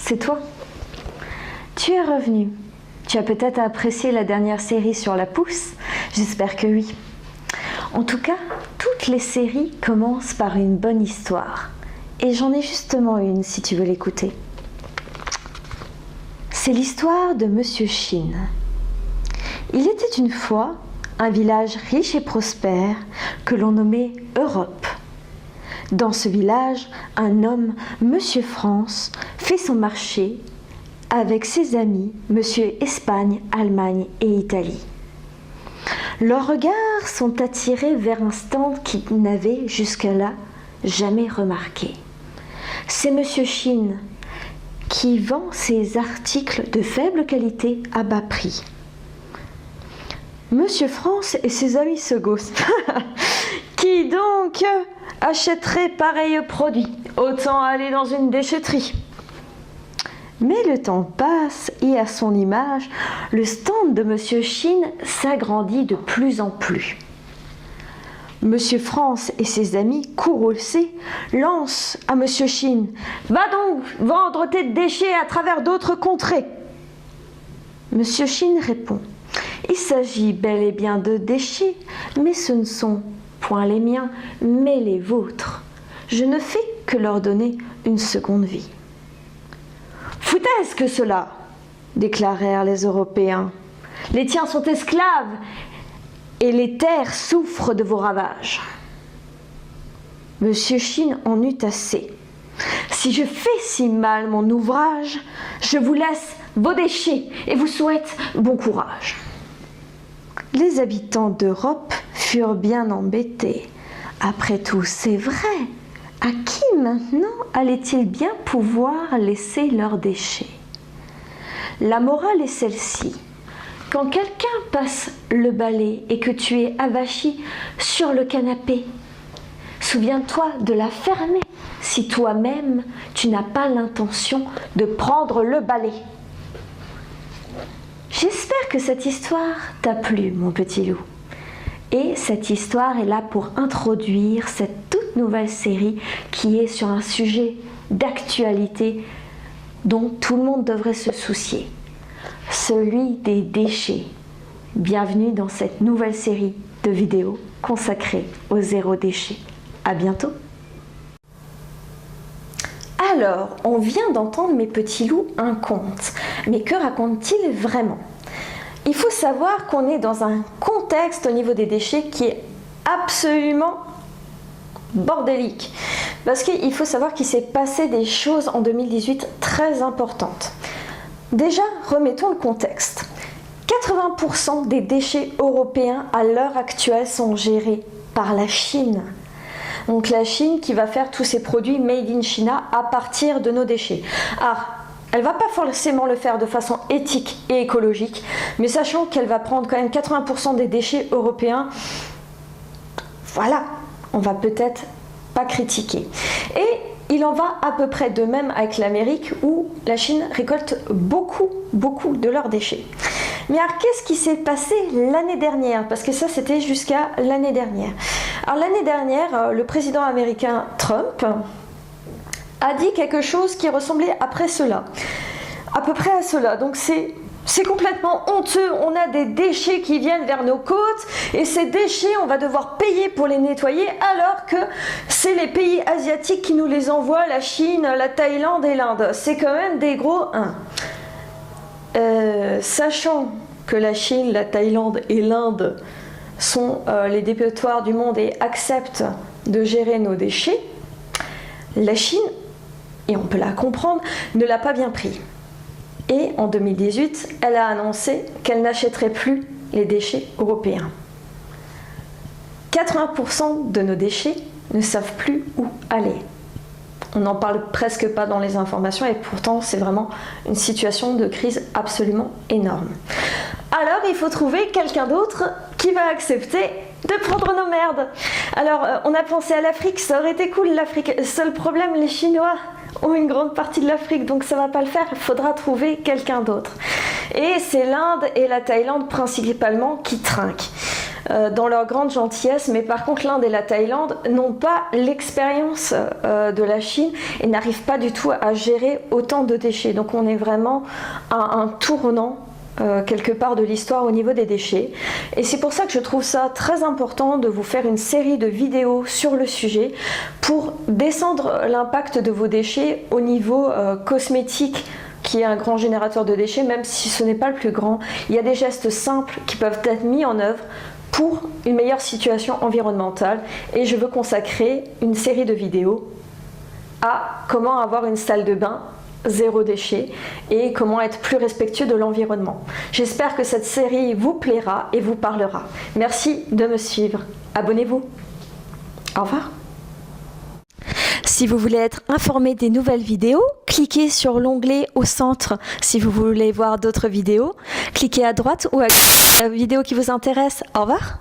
c'est toi. Tu es revenu. Tu as peut-être apprécié la dernière série sur la pousse. J'espère que oui. En tout cas, toutes les séries commencent par une bonne histoire. Et j'en ai justement une si tu veux l'écouter. C'est l'histoire de Monsieur Chine. Il était une fois un village riche et prospère que l'on nommait Europe. Dans ce village, un homme, Monsieur France, fait son marché avec ses amis, Monsieur Espagne, Allemagne et Italie. Leurs regards sont attirés vers un stand qu'ils n'avaient jusque-là jamais remarqué. C'est Monsieur Chine qui vend ses articles de faible qualité à bas prix. Monsieur France et ses amis se gossent. Qui donc achèterait pareil produit? Autant aller dans une déchetterie. Mais le temps passe et à son image, le stand de Monsieur Chine s'agrandit de plus en plus. Monsieur France et ses amis, courroucés, lancent à Monsieur Chine: « Va donc vendre tes déchets à travers d'autres contrées !» Monsieur Chine répond: « Il s'agit bel et bien de déchets, mais ce ne sont point les miens, mais les vôtres. Je ne fais que leur donner une seconde vie. » « Foutaise que cela !» déclarèrent les Européens. « Les tiens sont esclaves et les terres souffrent de vos ravages. » Monsieur Chine en eut assez. « Si je fais si mal mon ouvrage, je vous laisse vos déchets et vous souhaite bon courage. » Les habitants d'Europe furent bien embêtés. Après tout, c'est vrai. À qui maintenant allaient-ils bien pouvoir laisser leurs déchets? La morale est celle-ci. Quand quelqu'un passe le balai et que tu es avachi sur le canapé, souviens-toi de la fermer si toi-même tu n'as pas l'intention de prendre le balai. J'espère que cette histoire t'a plu, mon petit loup. Et cette histoire est là pour introduire cette toute nouvelle série qui est sur un sujet d'actualité dont tout le monde devrait se soucier. Celui des déchets. Bienvenue dans cette nouvelle série de vidéos consacrée au zéro déchet. À bientôt. Alors, on vient d'entendre, mes petits loups, un conte. Mais que raconte-t-il vraiment ? Il faut savoir qu'on est dans un contexte au niveau des déchets qui est absolument bordélique. Parce qu'il faut savoir qu'il s'est passé des choses en 2018 très importantes. Déjà, remettons le contexte. 80% des déchets européens à l'heure actuelle sont gérés par la Chine. Donc la Chine qui va faire tous ses produits made in China à partir de nos déchets. Alors, elle ne va pas forcément le faire de façon éthique et écologique, mais sachant qu'elle va prendre quand même 80% des déchets européens, voilà, on va peut-être pas critiquer. Et il en va à peu près de même avec l'Amérique où la Chine récolte beaucoup de leurs déchets. Mais alors qu'est-ce qui s'est passé l'année dernière? Parce que ça c'était jusqu'à l'année dernière. Alors l'année dernière, le président américain Trump a dit quelque chose qui ressemblait à peu près à cela. Donc c'est complètement honteux, on a des déchets qui viennent vers nos côtes et ces déchets on va devoir payer pour les nettoyer alors que c'est les pays asiatiques qui nous les envoient, la Chine, la Thaïlande et l'Inde. C'est quand même des gros 1. Sachant que la Chine, la Thaïlande et l'Inde sont les dépotoirs du monde et acceptent de gérer nos déchets, la Chine, et on peut la comprendre, ne l'a pas bien pris. Et en 2018, elle a annoncé qu'elle n'achèterait plus les déchets européens. 80% de nos déchets ne savent plus où aller. On n'en parle presque pas dans les informations et pourtant c'est vraiment une situation de crise absolument énorme. Alors il faut trouver quelqu'un d'autre qui va accepter de prendre nos merdes. Alors on a pensé à l'Afrique, ça aurait été cool l'Afrique. Seul problème, les Chinois ont une grande partie de l'Afrique, donc ça va pas le faire, il faudra trouver quelqu'un d'autre. Et c'est l'Inde et la Thaïlande principalement qui trinquent. dans leur grande gentillesse, mais par contre l'Inde et la Thaïlande n'ont pas l'expérience de la Chine et n'arrivent pas du tout à gérer autant de déchets. Donc on est vraiment à un tournant quelque part de l'histoire au niveau des déchets, et c'est pour ça que je trouve ça très important de vous faire une série de vidéos sur le sujet pour descendre l'impact de vos déchets au niveau cosmétique, qui est un grand générateur de déchets, même si ce n'est pas le plus grand. Il y a des gestes simples qui peuvent être mis en œuvre pour une meilleure situation environnementale, et je veux consacrer une série de vidéos à comment avoir une salle de bain zéro déchet et comment être plus respectueux de l'environnement. J'espère que cette série vous plaira et vous parlera. Merci de me suivre. Abonnez-vous. Au revoir. Si vous voulez être informé des nouvelles vidéos, cliquez sur l'onglet au centre. Si vous voulez voir d'autres vidéos, cliquez à droite ou à gauche la vidéo qui vous intéresse. Au revoir.